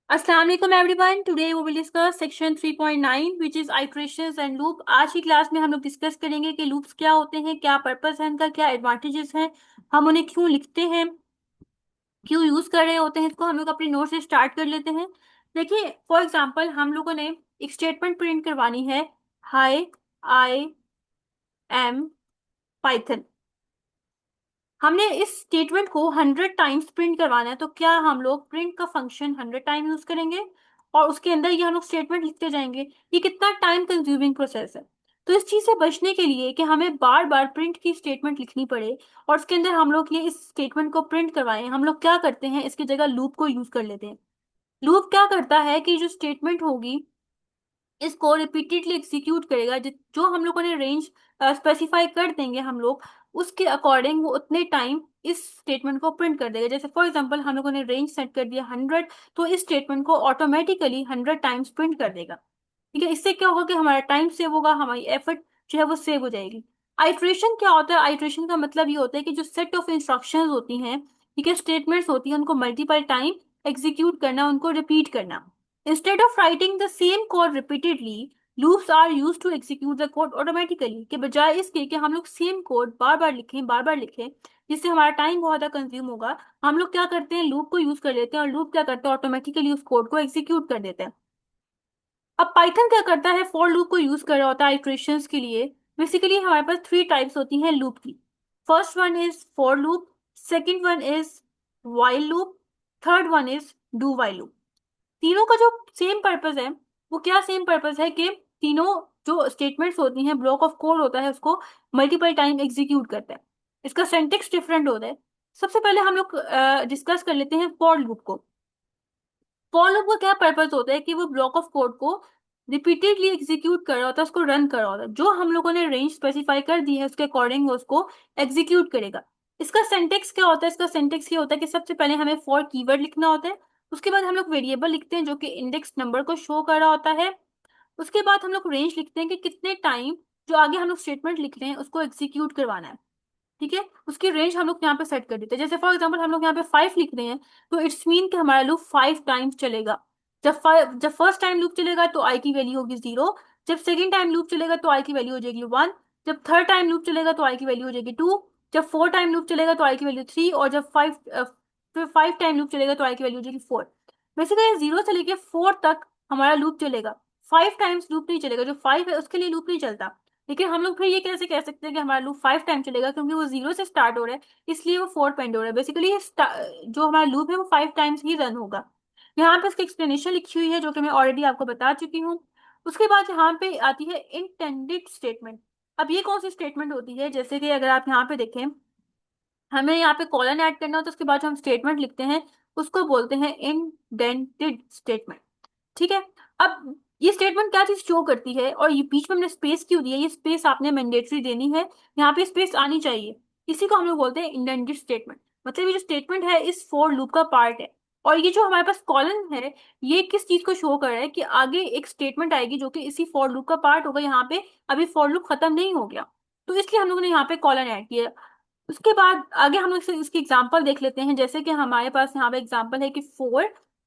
अस्सलाम वालेकुम everyone. Today we will discuss section 3.9 which is iterations and loop. आज की क्लास में हम लोग डिस्कस करेंगे कि लूप्स क्या होते हैं, क्या पर्पस है इनका, क्या एडवांटेजेस हैं, हम उन्हें क्यों लिखते हैं, क्यों यूज कर रहे होते हैं। इसको हम लोग अपनी नोट से स्टार्ट कर लेते हैं। देखिए, फॉर एग्जांपल हम लोगों ने एक स्टेटमेंट प्रिंट करवानी है, हाय आई एम पाइथन। हमने इस स्टेटमेंट को 100 टाइम्स प्रिंट करवाना है, तो क्या हम लोग प्रिंट का फंक्शन 100 टाइम यूज करेंगे और उसके अंदर ये हम लोग स्टेटमेंट लिखते जाएंगे। ये कितना टाइम कंज्यूमिंग प्रोसेस है। तो इस चीज से बचने के लिए कि हमें बार बार प्रिंट की स्टेटमेंट लिखनी पड़े और उसके अंदर हम लोग ये इस स्टेटमेंट को प्रिंट करवाएं, हम लोग क्या करते हैं, इसकी जगह लूप को यूज कर लेते हैं। लूप क्या करता है कि जो स्टेटमेंट होगी इसको रिपीटेडली एग्जीक्यूट करेगा। जो हम लोगों ने रेंज स्पेसिफाई कर देंगे हम लोग, उसके अकॉर्डिंग वो उतने टाइम इस स्टेटमेंट को प्रिंट कर देगा। जैसे फॉर एग्जांपल हम लोगों ने रेंज सेट कर दिया 100, तो इस स्टेटमेंट को ऑटोमेटिकली 100 टाइम्स प्रिंट कर देगा। ठीक है, इससे क्या होगा कि हमारा टाइम सेव होगा, हमारी एफर्ट जो है वो सेव हो जाएगी। आइट्रेशन क्या होता है? आइट्रेशन का मतलब ये होता है कि जो सेट ऑफ इंस्ट्रक्शंस होती हैं, ठीक है, स्टेटमेंट्स होती हैं, उनको मल्टीपल टाइम एग्जीक्यूट करना, उनको रिपीट करना। Instead of writing the same code repeatedly, loops are used to execute the code automatically। के बजाय इसके कि हम लोग सेम कोड बार बार लिखें, जिससे हमारा टाइम बहुत ज़्यादा कंज्यूम होगा, हम लोग क्या करते हैं, लूप को यूज कर लेते हैं और लूप क्या करते हैं, ऑटोमेटिकली उस कोड को एग्जीक्यूट कर देते हैं। अब पाइथन क्या करता है, फॉर लूप को यूज कर रहा होता है इटरेशंस के लिए। बेसिकली हमारे पास थ्री टाइप्स होती हैं लूप की। First one is for loop, second one is while loop, third one is do while loop. तीनों का जो सेम पर्पस है, वो क्या सेम पर्पस है कि तीनों जो स्टेटमेंट्स होती हैं, ब्लॉक ऑफ कोड होता है, उसको मल्टीपल टाइम एग्जीक्यूट करता है। इसका सिंटैक्स डिफरेंट होता है। सबसे पहले हम लोग डिस्कस कर लेते हैं फॉर लूप को। फॉर लूप का क्या पर्पस होता है कि वो ब्लॉक ऑफ कोड को रिपीटेडली एग्जीक्यूट कर रहा होता है, उसको रन कर रहा होता है। जो हम लोगों ने रेंज स्पेसिफाई कर दी है उसके अकॉर्डिंग वो उसको एग्जीक्यूट करेगा। इसका सिंटैक्स क्या होता है? इसका सिंटैक्स ये होता है कि सबसे पहले हमें फॉर कीवर्ड लिखना होता है, उसके बाद हम लोग वेरिएबल लिखते हैं जो कि इंडेक्स नंबर को शो कर रहा होता है, उसके बाद हम लोग रेंज लिखते हैं कि कितने टाइम जो आगे हम लोग स्टेटमेंट लिख रहे हैं उसको एग्जीक्यूट करवाना है। ठीक है, उसकी रेंज हम लोग यहाँ पे सेट कर देते हैं। जैसे फॉर एग्जांपल हम लोग यहाँ पे 5 लिख रहे हैं, तो इट्स मीन कि हमारा लूप 5 टाइम्स चलेगा। जब फर्स्ट टाइम लूप चलेगा तो आई की वैल्यू होगी 0, जब सेकेंड टाइम लूप चलेगा तो आई की वैल्यू हो जाएगी 1, जब थर्ड टाइम लूप चलेगा तो आई की वैल्यू हो जाएगी 2, जब फोर टाइम लूप चलेगा तो आई की वैल्यू 3, और जब फाइव टाइम लूप चलेगा तो आई की वैल्यू हो जाएगी 4। बेसिकली 0 से लेके 4 तक हमारा लूप चलेगा। 5 टाइम्स लूप नहीं चलेगा, जो 5 है उसके लिए लूप नहीं चलता। लेकिन हम लोग फिर ये कैसे कह सकते हैं कि हमारा लूप 5 टाइम चलेगा, क्योंकि वो 0 से स्टार्ट हो रहा है, इसलिए वो 4 पेंड हो रहा है। बेसिकली जो हमारा लूप है वो 5 टाइम्स ही रन होगा। यहाँ पे इसकी एक्सप्लेनेशन लिखी हुई है जो कि मैं ऑलरेडी आपको बता चुकी हूँ। उसके बाद यहाँ पे आती है इंटेंडेड स्टेटमेंट। अब ये कौन सी स्टेटमेंट होती है? जैसे कि अगर आप यहाँ पे देखें, हमें यहाँ पे कॉलन ऐड करना होता है, उसके बाद जो हम स्टेटमेंट लिखते हैं उसको बोलते हैं इंडेंटेड स्टेटमेंट। ठीक है, अब ये स्टेटमेंट क्या चीज शो करती है, और ये बीच में हमने स्पेस क्यों दी है? ये स्पेस आपने मैंडेटरी देनी है, यहाँ पे स्पेस आनी चाहिए। इसी को हम लोग बोलते हैं इंडेंटेड स्टेटमेंट। मतलब ये जो स्टेटमेंट है इस फॉर लूप का पार्ट है। और ये जो हमारे पास कॉलन है, ये किस चीज को शो कर रहा है कि आगे एक स्टेटमेंट आएगी जो कि इसी फॉर लूप का पार्ट होगा। यहाँ पे अभी फॉर लूप खत्म नहीं हो गया, तो इसलिए हम लोगों ने यहाँ पे कॉलन ऐड किया। उसके बाद आगे हम लोग इसकी एग्जांपल देख लेते हैं। जैसे कि हमारे पास यहाँ पे एग्जांपल है कि फोर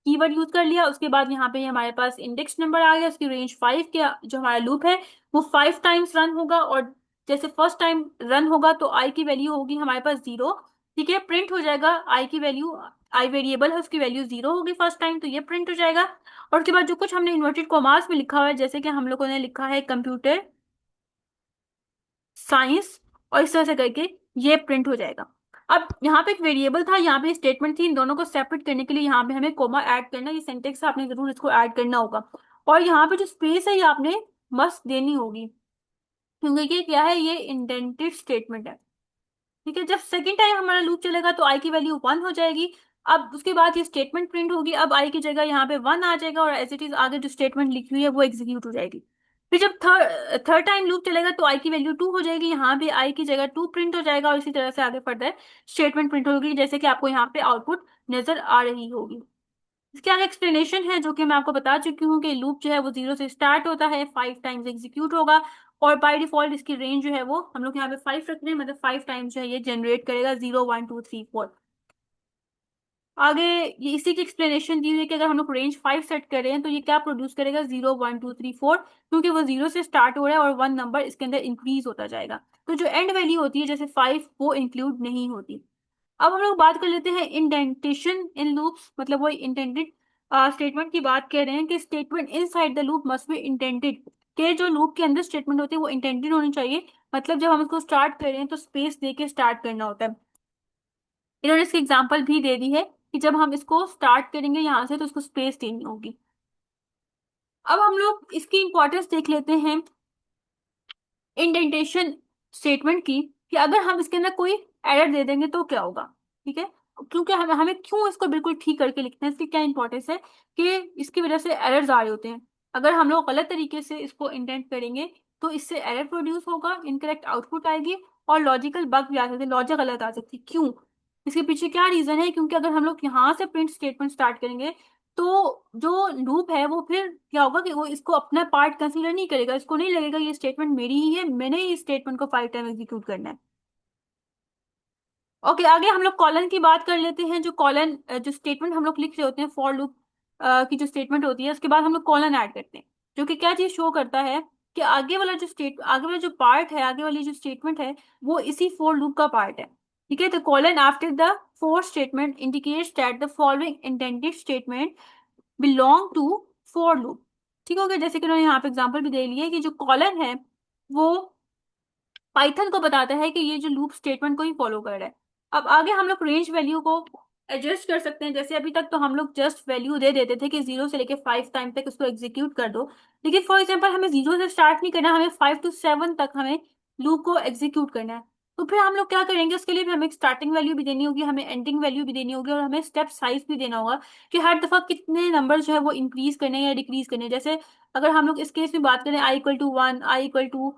कीवर्ड यूज कर लिया, उसके बाद यहाँ पे हमारे पास इंडेक्स नंबर आ गया, उसकी रेंज 5 के, जो हमारा लूप है वो 5 टाइम्स रन होगा। और जैसे फर्स्ट टाइम रन होगा तो आई की वैल्यू होगी हमारे पास 0। ठीक है, प्रिंट हो जाएगा आई की वैल्यू, आई वेरिएबल है उसकी वैल्यू 0 होगी फर्स्ट टाइम, तो ये प्रिंट हो जाएगा। और उसके बाद जो कुछ हमने इन्वर्टेड कॉमास में लिखा हुआ है, जैसे कि हम लोगों ने लिखा है कंप्यूटर साइंस, और इस तरह से करके ये प्रिंट हो जाएगा। अब यहाँ पे एक वेरिएबल था, यहाँ पे स्टेटमेंट थी, इन दोनों को सेपरेट करने के लिए यहाँ पे हमें कोमा ऐड करना, ये सेंटेक्स आपने जरूर इसको ऐड करना होगा। और यहाँ पे जो स्पेस है ये आपने मस्ट देनी होगी, क्योंकि ये क्या है, ये इंडेंटेड स्टेटमेंट है। ठीक है, जब सेकेंड टाइम हमारा लूप चलेगा तो आई की वैल्यू 1 हो जाएगी। अब उसके बाद ये स्टेटमेंट प्रिंट होगी, अब आई की जगह यहाँ पे 1 आ जाएगा, और एज इट इज आगे जो स्टेटमेंट लिखी हुई है वो एग्जीक्यूट हो जाएगी। फिर जब थर्ड टाइम लूप चलेगा तो आई की वैल्यू 2 हो जाएगी, यहाँ पे आई की जगह 2 प्रिंट हो जाएगा, और इसी तरह से आगे फर्दर स्टेटमेंट प्रिंट होगी, जैसे कि आपको यहाँ पे आउटपुट नजर आ रही होगी। इसके आगे एक्सप्लेनेशन है जो कि मैं आपको बता चुकी हूँ कि लूप जो है वो 0 से स्टार्ट होता है, 5 टाइम्स एग्जीक्यूट होगा, और बाय डिफॉल्ट इसकी रेंज जो है वो हम लोग यहाँ पे 5 रख रहे हैं, मतलब 5 टाइम्स जो है ये जनरेट करेगा, 0 1 2 3 4। आगे ये इसी की एक्सप्लेनेशन दी हुई है कि अगर हम लोग रेंज 5 सेट कर रहे हैं तो ये क्या प्रोड्यूस करेगा, 0 1 2 3 4, क्योंकि वो 0 से स्टार्ट हो रहा है और 1 नंबर इसके अंदर इंक्रीज होता जाएगा। तो जो एंड वैल्यू होती है जैसे 5 वो इंक्लूड नहीं होती। अब हम लोग बात कर लेते हैं इंडेंटेशन इन लूप्स, मतलब वो इंटेंडेड स्टेटमेंट की बात कर रहे हैं कि statement inside the loop must be intended, के जो लूप के अंदर स्टेटमेंट होती है वो इंटेंडेड होनी चाहिए। मतलब जब हम इसको स्टार्ट कर रहे हैं तो स्पेस दे के स्टार्ट करना होता है। इन्होंने इसकी एग्जांपल भी दे दी है कि जब हम इसको स्टार्ट करेंगे यहाँ से तो उसको स्पेस देनी होगी। अब हम लोग इसकी इंपॉर्टेंस देख लेते हैं इंडेंटेशन स्टेटमेंट की, कि अगर हम इसके अंदर कोई एरर दे देंगे तो क्या होगा। ठीक है, क्योंकि हमें हमें क्यों इसको बिल्कुल ठीक करके लिखना है, इसकी क्या इंपॉर्टेंस है कि इसकी वजह से एरर्स आ रहे होते हैं। अगर हम लोग गलत तरीके से इसको इंडेंट करेंगे तो इससे एरर प्रोड्यूस होगा, इनकरेक्ट आउटपुट आएगी और लॉजिकल बग भी आ सकते हैं, लॉजिक गलत आ सकती है। क्यों, इसके पीछे क्या रीजन है, क्योंकि अगर हम लोग यहाँ से प्रिंट स्टेटमेंट स्टार्ट करेंगे तो जो लूप है वो फिर क्या होगा कि वो इसको अपना पार्ट कंसीडर नहीं करेगा, इसको नहीं लगेगा ये स्टेटमेंट मेरी ही है, मैंने ही इस स्टेटमेंट को 5 टाइम एग्जीक्यूट करना है। ओके, आगे हम लोग कॉलन की बात कर लेते हैं। जो कॉलन जो स्टेटमेंट हम लोग लिख रहे होते हैं फॉर लूप की जो स्टेटमेंट होती है उसके बाद हम लोग कॉलन ऐड करते हैं, जो कि क्या चीज शो करता है कि आगे वाला जो पार्ट है, आगे वाली जो स्टेटमेंट है वो इसी फॉर लूप का पार्ट है। ठीक है, तो colon after the for statement indicates that the following intended statement belong to for loop. ठीक हो गया, जैसे कि उन्होंने यहाँ पे एग्जांपल भी दे लिया है कि जो कॉलन है वो पाइथन को बताता है कि ये जो लूप स्टेटमेंट को ही फॉलो कर रहा है। अब आगे हम लोग रेंज वैल्यू को एडजस्ट कर सकते हैं। जैसे अभी तक तो हम लोग जस्ट वैल्यू दे देते थे कि 0 से लेके 5 टाइम तक इसको एग्जीक्यूट कर दो, लेकिन फॉर एग्जांपल हमें 0 से स्टार्ट नहीं करना, हमें 5 to 7 तक हमें लूप को एग्जीक्यूट करना है। तो फिर हम लोग क्या करेंगे, उसके लिए भी हमें स्टार्टिंग वैल्यू भी देनी होगी, हमें एंडिंग वैल्यू भी देनी होगी और हमें स्टेप साइज भी देना होगा कि हर दफा कितने नंबर जो है वो इंक्रीज करने या डिक्रीज करने। जैसे अगर हम लोग इस केस में बात करें i = 1, i =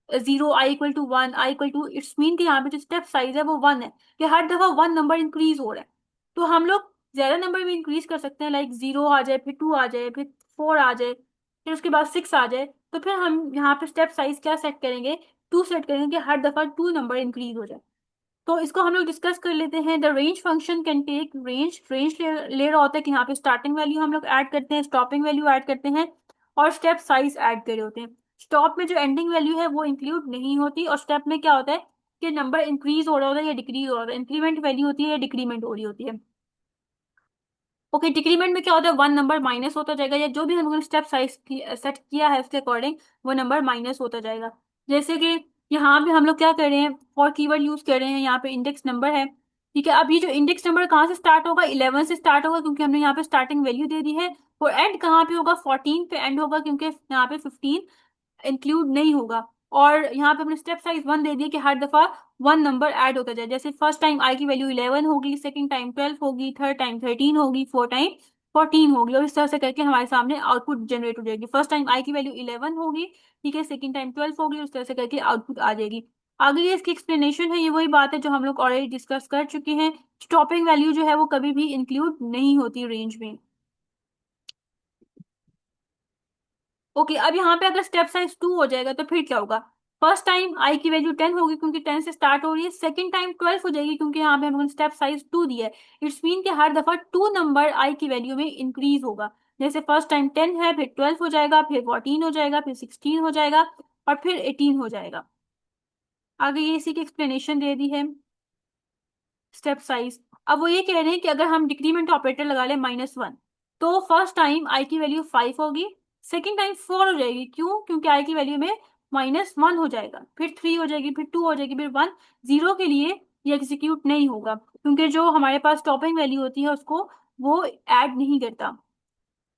0, i = 1, i = it's mean कि यहाँ पे जो स्टेप साइज है वो 1 है, कि हर दफा 1 नंबर इंक्रीज हो रहा है। तो हम लोग ज्यादा नंबर भी इंक्रीज कर सकते हैं, लाइक 0 आ जाए, फिर 2 आ जाए, फिर 4 आ जाए, फिर उसके बाद 6 आ जाए। तो फिर हम यहाँ पे स्टेप साइज क्या सेट करेंगे, 2 सेट करेंगे कि हर दफा 2 नंबर इंक्रीज हो जाए। तो इसको हम लोग डिस्कस कर लेते हैं। The range function can take range ले रहा होता है कि यहाँ पे स्टार्टिंग वैल्यू हम लोग ऐड करते हैं, स्टॉपिंग वैल्यू ऐड करते हैं और स्टेप साइज ऐड कर रहे होते हैं। स्टॉप में जो एंडिंग वैल्यू है वो इंक्लूड नहीं होती और स्टेप में क्या होता है कि नंबर इंक्रीज हो रहा होता है या डिक्रीज हो रहा होता है, इंक्रीमेंट वैल्यू होती है या डिक्रीमेंट हो रही होती है। ओके, डिक्रीमेंट में क्या होता है, 1 नंबर माइनस होता जाएगा या जो भी हम लोगों ने स्टेप साइज सेट किया है उसके अकॉर्डिंग वो नंबर माइनस होता जाएगा। जैसे कि यहाँ पे हम लोग क्या कर रहे हैं, फॉर कीवर्ड यूज कर रहे हैं, यहाँ पे इंडेक्स नंबर है। ठीक है, अब ये जो इंडेक्स नंबर कहाँ से स्टार्ट होगा, 11 से स्टार्ट होगा क्योंकि हमने यहाँ पे स्टार्टिंग वैल्यू दे दी है। और एंड कहाँ पे होगा, 14 पे एंड होगा क्योंकि यहाँ पे 15 इंक्लूड नहीं होगा। और यहाँ पे हमने स्टेप साइज 1 दे दिया कि हर दफा 1 नंबर ऐड होता जाए। जैसे फर्स्ट टाइम आई की वैल्यू 11 होगी, सेकंड टाइम 12 होगी, थर्ड टाइम 13 होगी, फोर्थ टाइम 14 होगी और इस तरह से करके हमारे सामने आउटपुट जनरेट हो जाएगी। फर्स्ट टाइम आई की वैल्यू 11 होगी, ठीक है, सेकंड टाइम 12 होगी, उस तरह से करके आउटपुट आ जाएगी। आगे ये इसकी एक्सप्लेनेशन है, ये वही बात है जो हम लोग ऑलरेडी डिस्कस कर चुके हैं। स्टॉपिंग वैल्यू जो है वो कभी भी इंक्लूड नहीं होती रेंज में। ओके, अब यहाँ पे अगर स्टेप साइज 2 हो जाएगा तो फिर क्या होगा, फर्स्ट टाइम आई की वैल्यू 10 होगी क्योंकि 10 से स्टार्ट हो रही है, सेकंड टाइम 12 हो जाएगी क्योंकि यहाँ पे हमने स्टेप साइज 2 दिया है। इट्स मीन कि हर दफा 2 नंबर आई की वैल्यू में इंक्रीज होगा। जैसे फर्स्ट टाइम 10 है, फिर 12 हो जाएगा, फिर 14 हो जाएगा, फिर 16 हो जाएगा और फिर 18 हो जाएगा। आगे ये इसी की एक्सप्लेनेशन दे दी है स्टेप साइज। अब वो ये कह रहे हैं कि अगर हम डिक्रीमेंट ऑपरेटर लगा ले -1 तो फर्स्ट टाइम आई की वैल्यू 5 होगी, सेकेंड टाइम 4 हो जाएगी। क्यों, क्योंकि आई की वैल्यू में -1 हो जाएगा, फिर 3 हो जाएगी, फिर 2 हो जाएगी, फिर 1। 0 के लिए ये एग्जीक्यूट नहीं होगा क्योंकि जो हमारे पास टॉपिंग वैल्यू होती है उसको वो ऐड नहीं करता।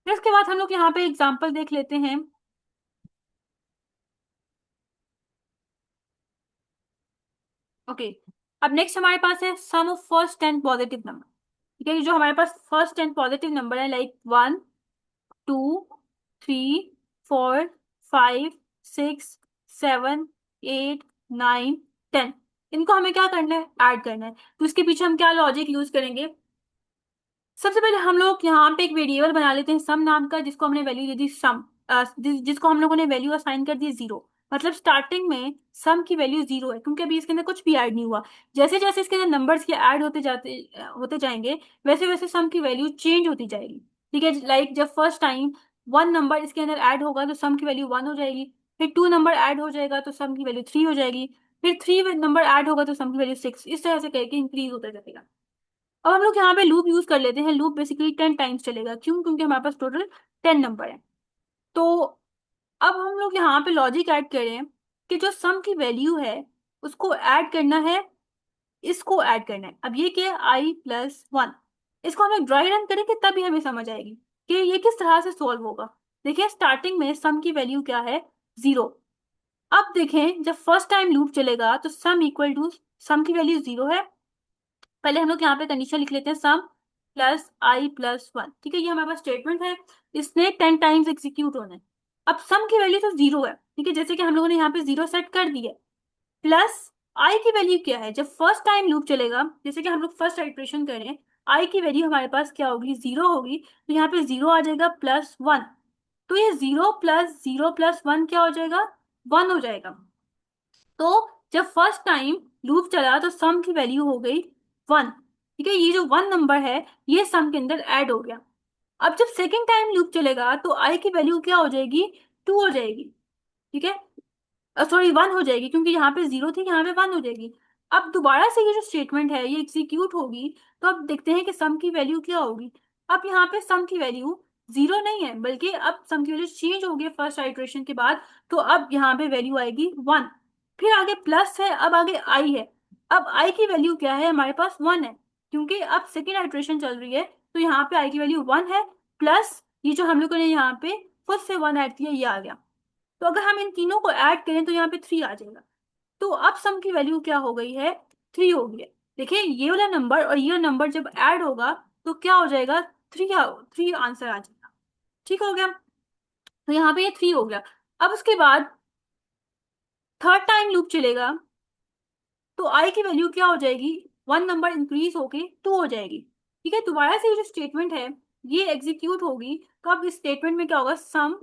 फिर उसके बाद हम लोग यहाँ पे एग्जाम्पल देख लेते हैं। ओके, अब नेक्स्ट हमारे पास है सम ऑफ फर्स्ट 10 पॉजिटिव नंबर। ठीक है, जो हमारे पास फर्स्ट 10 पॉजिटिव नंबर है लाइक 1, 2, 3, 4, 5, 6, 7, 8, 9, 10, इनको हमें क्या करना है, ऐड करना है। तो इसके पीछे हम क्या लॉजिक यूज करेंगे, सबसे पहले हम लोग यहाँ पे एक वेरिएबल बना लेते हैं सम नाम का, जिसको हमने वैल्यू दे दी सम, जिसको हम लोगों ने वैल्यू असाइन कर दी 0। मतलब स्टार्टिंग में सम की वैल्यू 0 है क्योंकि अभी इसके अंदर कुछ भी ऐड नहीं हुआ। जैसे जैसे इसके अंदर नंबर्स के ऐड होते जाएंगे वैसे वैसे सम की वैल्यू चेंज होती जाएगी। ठीक है, लाइक जब फर्स्ट टाइम 1 नंबर इसके अंदर ऐड होगा तो सम की वैल्यू 1 हो जाएगी। फिर 2 नंबर ऐड हो जाएगा तो सम की वैल्यू 3 हो जाएगी। फिर 3 नंबर ऐड होगा तो सम की वैल्यू 6, इस तरह से करके इंक्रीज होता जाएगा। अब हम लोग यहाँ पे लूप यूज कर लेते हैं। लूप बेसिकली 10 टाइम्स चलेगा, क्यों? क्योंकि हमारे पास टोटल 10 नंबर है। तो अब हम लोग यहाँ पे लॉजिक ऐड करें कि जो सम की वैल्यू है उसको ऐड करना है, इसको ऐड करना है। अब ये क्या है? i+1। इसको हम लोग ड्राई रन करेंगे तभी हमें समझ आएगी कि ये किस तरह से सोल्व होगा। देखिए स्टार्टिंग में सम की वैल्यू क्या है? 0। अब देखें जब फर्स्ट टाइम लूप चलेगा तो सम इक्वल टू, सम की वैल्यू 0 है। पहले हम लोग यहाँ पे कंडीशन लिख लेते हैं, सम प्लस i+1। ठीक है, ये हमारे पास स्टेटमेंट है, इसने 10 टाइम्स एग्जीक्यूट होना है। अब सम की वैल्यू तो 0 है, ठीक है, जैसे कि हम लोगों ने यहाँ पे 0 सेट कर दी है। प्लस आई की वैल्यू क्या है? जब फर्स्ट टाइम लूप चलेगा, जैसे कि हम लोग फर्स्ट आइट्रेशन करें, आई की वैल्यू हमारे पास क्या होगी? 0 होगी। तो यहाँ पे 0 आ जाएगा +1। तो ये 0+0+1 क्या हो जाएगा? 1 हो जाएगा। तो जब फर्स्ट टाइम लूप चला तो सम की वैल्यू हो गई 1। ठीक है, ये जो 1 नंबर है ये सम के अंदर ऐड हो गया। अब जब सेकेंड टाइम लूप चलेगा तो आई की वैल्यू क्या हो जाएगी? 2 हो जाएगी। ठीक है, सॉरी 1 हो जाएगी, क्योंकि यहाँ पे 0 थी, यहाँ पे 1 हो जाएगी। अब दोबारा से ये जो स्टेटमेंट है ये एग्जीक्यूट होगी। तो अब देखते हैं कि सम की वैल्यू क्या होगी। अब यहाँ पे सम की वैल्यू 0 नहीं है, बल्कि अब सम की वैल्यू चेंज हो गई फर्स्ट आइट्रेशन के बाद। तो अब यहाँ पे वैल्यू आएगी 1। फिर आगे प्लस है, अब आगे आई है। अब आई की वैल्यू क्या है? हमारे पास 1 है, क्योंकि अब सेकेंड आइट्रेशन चल रही है। तो यहाँ पे आई की वैल्यू 1 है, प्लस ये जो हम लोगों ने यहाँ पे खुद से 1 ऐड किया ये आ गया। तो अगर हम इन तीनों को ऐड करें तो यहाँ पे 3 आ जाएगा। तो अब सम की वैल्यू क्या हो गई है? 3 हो गई है। देखिए ये वाला नंबर और ये नंबर जब ऐड होगा तो क्या हो जाएगा? 3 आंसर आ जाएगा। ठीक हो गया, तो यहाँ पे ये 3 हो गया। अब उसके बाद थर्ड टाइम लूप चलेगा तो आई की वैल्यू क्या हो जाएगी? 1 नंबर इंक्रीज होके 2 हो जाएगी। ठीक है, दोबारा से ये जो स्टेटमेंट है ये एग्जीक्यूट होगी। तो अब इस स्टेटमेंट में क्या होगा? सम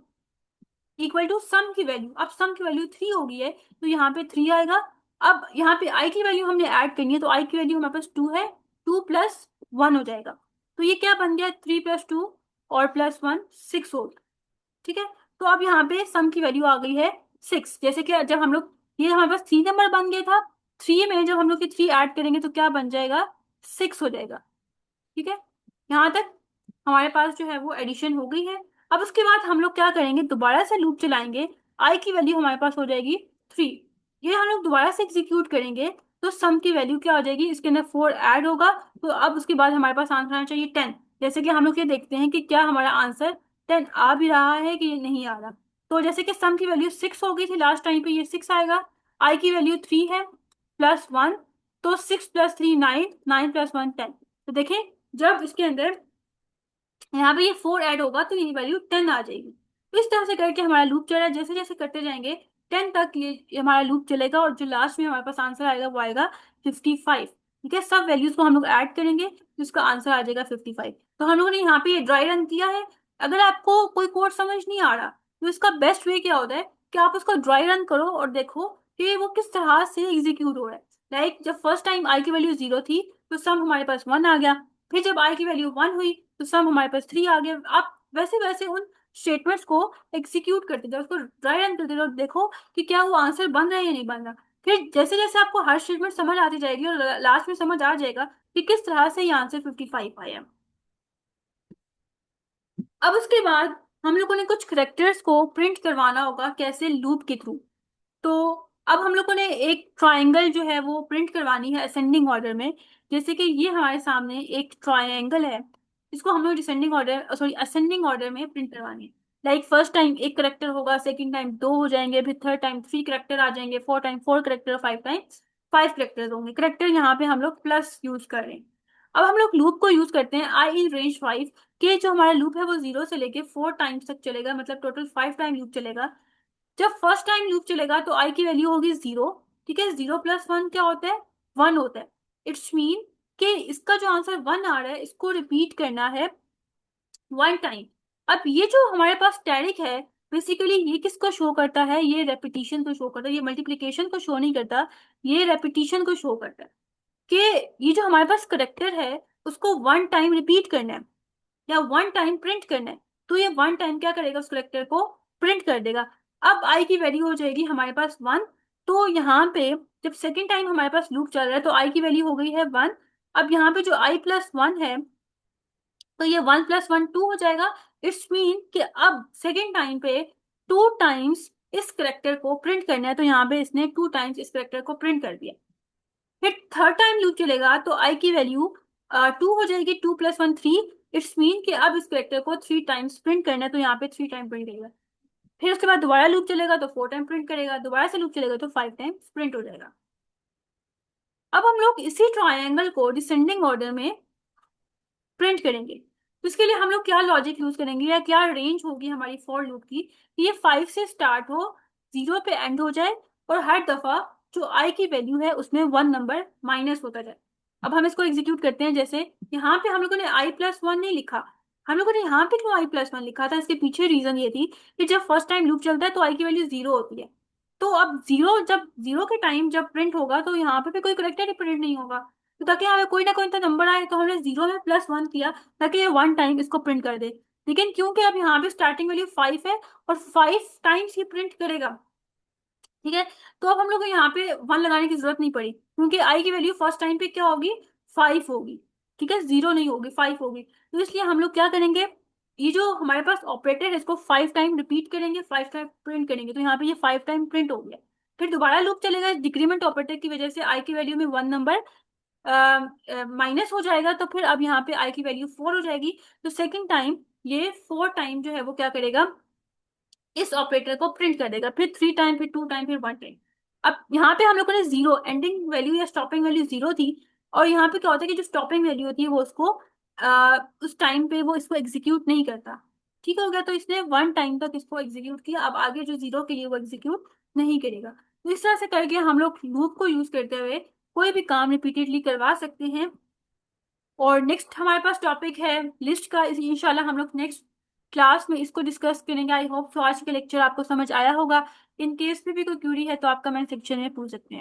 इक्वल टू सम की वैल्यू, अब सम की वैल्यू 3 हो गई है तो यहाँ पे 3 आएगा। अब यहाँ पे आई की वैल्यू हमने ऐड करनी है, तो आई की वैल्यू हमारे पास 2 है, 2+1 हो जाएगा। तो ये क्या बन गया? 3+2 और +1 6 हो गया। ठीक है, तो अब यहाँ पे सम की वैल्यू आ गई है 6। जैसे कि जब हम लोग, ये हमारे पास 3 नंबर बन गया था, 3 में जब हम लोग 3 ऐड करेंगे तो क्या बन जाएगा? 6 हो जाएगा। ठीक है, यहाँ तक हमारे पास जो है वो एडिशन हो गई है। अब उसके बाद हम लोग क्या करेंगे? दोबारा से लूप चलाएंगे, आई की वैल्यू हमारे पास हो जाएगी 3। ये हम लोग दोबारा से एग्जीक्यूट करेंगे तो सम की वैल्यू क्या हो जाएगी? इसके अंदर 4 ऐड होगा। तो अब उसके बाद हमारे पास आंसर आना चाहिए 10। जैसे कि हम लोग ये देखते हैं कि क्या हमारा आंसर 10 आ भी रहा है कि नहीं आ रहा। तो जैसे कि सम की वैल्यू 6 हो गई थी लास्ट टाइम पे, ये 6 आएगा। आई की वैल्यू 3 है, +1, तो 6+3 9, 9+1 10। तो देखें जब इसके अंदर यहाँ पे ये 4 ऐड होगा तो ये वैल्यू 10 आ जाएगी। तो इस तरह से करके हमारा लूप चल रहा है, जैसे जैसे करते जाएंगे 10 तक ये हमारा लूप चलेगा और जो लास्ट में हमारे पास आंसर आएगा वो आएगा 55। ठीक है, सब वैल्यूज को हम लोग ऐड करेंगे तो इसका आंसर आ जाएगा 55। तो हम लोगों ने यहाँ पे ये ड्राई रन किया है। अगर आपको कोई कोड समझ नहीं आ रहा तो इसका बेस्ट वे क्या होता है कि आप उसको ड्राई रन करो और देखो कि वो किस तरह से एग्जीक्यूट हो रहा है। लाइक जब फर्स्ट टाइम आई की वैल्यू 0 थी तो सम हमारे पास 1 आ गया। फिर जब आई की वैल्यू 1 हुई तो सम हमारे पास 3 आ गया। आप वैसे वैसे उन स्टेटमेंट्स को एग्जीक्यूट करते जाओ, उसको ड्राई रन करते जाओ, देखो कि क्या वो आंसर बन रहा है या नहीं बन रहा। फिर जैसे जैसे आपको हर स्टेटमेंट समझ आती जाएगी और लास्ट में समझ आ जाएगा कि किस तरह से ये आंसर 55 आया। अब उसके बाद हम लोगों ने कुछ करेक्टर्स को प्रिंट करवाना होगा, कैसे? लूप के थ्रू। तो अब हम लोगों ने एक ट्रायंगल जो है वो प्रिंट करवानी है असेंडिंग ऑर्डर में। जैसे कि ये हमारे सामने एक ट्रायंगल है, इसको हम लोग descending order, sorry ascending order में प्रिंट करवानी है। लाइक फर्स्ट टाइम एक करेक्टर होगा, सेकंड टाइम 2 हो जाएंगे, फिर थर्ड टाइम 3 करेक्टर आ जाएंगे, fourth time 4 character, 5 time 5 characters होंगे। करेक्टर यहाँ पे हम लोग प्लस यूज कर रहे हैं। अब हम लोग लूप को यूज करते हैं आई इन रेंज 5 के। जो हमारा लूप है वो 0 से लेके 4 टाइम्स तक चलेगा, मतलब टोटल 5 टाइम लूप चलेगा। जब फर्स्ट टाइम लूप चलेगा तो आई की वैल्यू होगी 0। ठीक है, 0+1 क्या होता है? 1 होता है। इट्स मीन कि इसका जो आंसर 1 आ रहा है इसको रिपीट करना है 1 टाइम। अब ये जो हमारे पास स्टैटिक है बेसिकली ये किसको शो करता है, ये रेपिटेशन को शो करता है, ये मल्टीप्लीकेशन को शो नहीं करता, ये रेपिटेशन को शो करता है कि ये जो हमारे पास करेक्टर है उसको वन टाइम रिपीट करना है या वन टाइम प्रिंट करना है, तो ये वन टाइम क्या करेगा, उस करेक्टर को प्रिंट कर देगा। अब आई की वैल्यू हो जाएगी हमारे पास वन, तो यहाँ पे जब सेकेंड टाइम हमारे पास लूप चल रहा है तो आई की वैल्यू हो गई है वन। अब यहाँ पे जो आई प्लस वन है तो ये वन प्लस वन टू हो जाएगा। इट्स मीन कि अब सेकेंड टाइम पे टू टाइम्स इस करेक्टर को प्रिंट करना है, तो यहाँ पे इसने टू टाइम्स इस करेक्टर को प्रिंट कर दिया। फिर थर्ड टाइम लूप चलेगा तो आई की वैल्यू टू हो जाएगी, two plus one three. It's mean कि अब इस करेक्टर को थ्री टाइम्स प्रिंट करना है, तो यहाँ पे थ्री टाइम प्रिंट करेगा। फिर उसके बाद दोबारा लूप चलेगा तो फोर टाइम प्रिंट करेगा, दोबारा से लूप चलेगा तो फाइव टाइम्स प्रिंट हो जाएगा। अब हम लोग इसी ट्रायंगल को डिसेंडिंग ऑर्डर में प्रिंट करेंगे, तो इसके लिए हम लोग क्या लॉजिक यूज करेंगे या क्या रेंज होगी हमारी फॉर लूप की, ये फाइव से स्टार्ट हो, जीरो पे एंड हो जाए और हर दफा जो आई की वैल्यू है उसमें वन नंबर माइनस होता जाए। अब हम इसको एग्जीक्यूट करते हैं। जैसे यहाँ पे हम लोगों ने आई प्लस वन नहीं लिखा, हम लोगों ने यहाँ पे क्यों आई प्लस वन लिखा था, इसके पीछे रीजन ये थी कि जब फर्स्ट टाइम लूप चलता है तो आई की वैल्यू जीरो होती है, तो अब जीरो, जब जीरो के टाइम जब प्रिंट होगा तो यहाँ पे भी कोई करेक्टर प्रिंट नहीं होगा, तो ताकि हमें कोई ना कोई तो नंबर आए, तो हमने जीरो में प्लस वन किया ताकि ये वन टाइम इसको प्रिंट कर दे। लेकिन क्योंकि अब यहाँ पे स्टार्टिंग वैल्यू फाइव है और फाइव टाइम्स ही प्रिंट करेगा, ठीक है, तो अब हम लोग को यहाँ पे वन लगाने की जरूरत नहीं पड़ी क्योंकि आई की वैल्यू फर्स्ट टाइम पे क्या होगी, फाइव होगी, ठीक है, जीरो नहीं होगी, फाइव होगी। तो इसलिए हम लोग क्या करेंगे, ये जो हमारे पास ऑपरेटर है इसको फाइव टाइम रिपीट करेंगे, फाइव टाइम प्रिंट करेंगे, तो यहाँ पे ये फाइव टाइम प्रिंट हो गया। फिर दोबारा लूप चलेगा, डिक्रीमेंट ऑपरेटर की वजह से आई की वैल्यू में वन नंबर माइनस हो जाएगा, तो फिर अब यहाँ पे आई की वैल्यू फोर हो जाएगी। तो सेकेंड टाइम ये फोर टाइम जो है वो क्या करेगा, इस ऑपरेटर को प्रिंट कर देगा, फिर थ्री टाइम, फिर टू टाइम, फिर वन टाइम। अब यहाँ पे हम लोगों ने जीरो एंडिंग वैल्यू या स्टॉपिंग वैल्यू जीरो थी, और यहाँ पे क्या होता है कि जो स्टॉपिंग वैल्यू होती है वो उसको उस टाइम पे वो इसको एग्जीक्यूट नहीं करता, ठीक हो गया, तो इसने वन टाइम तक इसको एग्जीक्यूट किया, अब आगे जो जीरो के लिए वो एग्जीक्यूट नहीं करेगा। तो इस तरह से करके हम लोग लूप को यूज करते हुए कोई भी काम रिपीटेडली करवा सकते हैं। और नेक्स्ट हमारे पास टॉपिक है लिस्ट का, इंशाल्लाह हम लोग नेक्स्ट क्लास में इसको डिस्कस करेंगे। आई होप तो आज का लेक्चर आपको समझ आया होगा। इन केस में भी कोई क्यूरी है तो आप कमेंट सेक्शन में पूछ सकते हैं।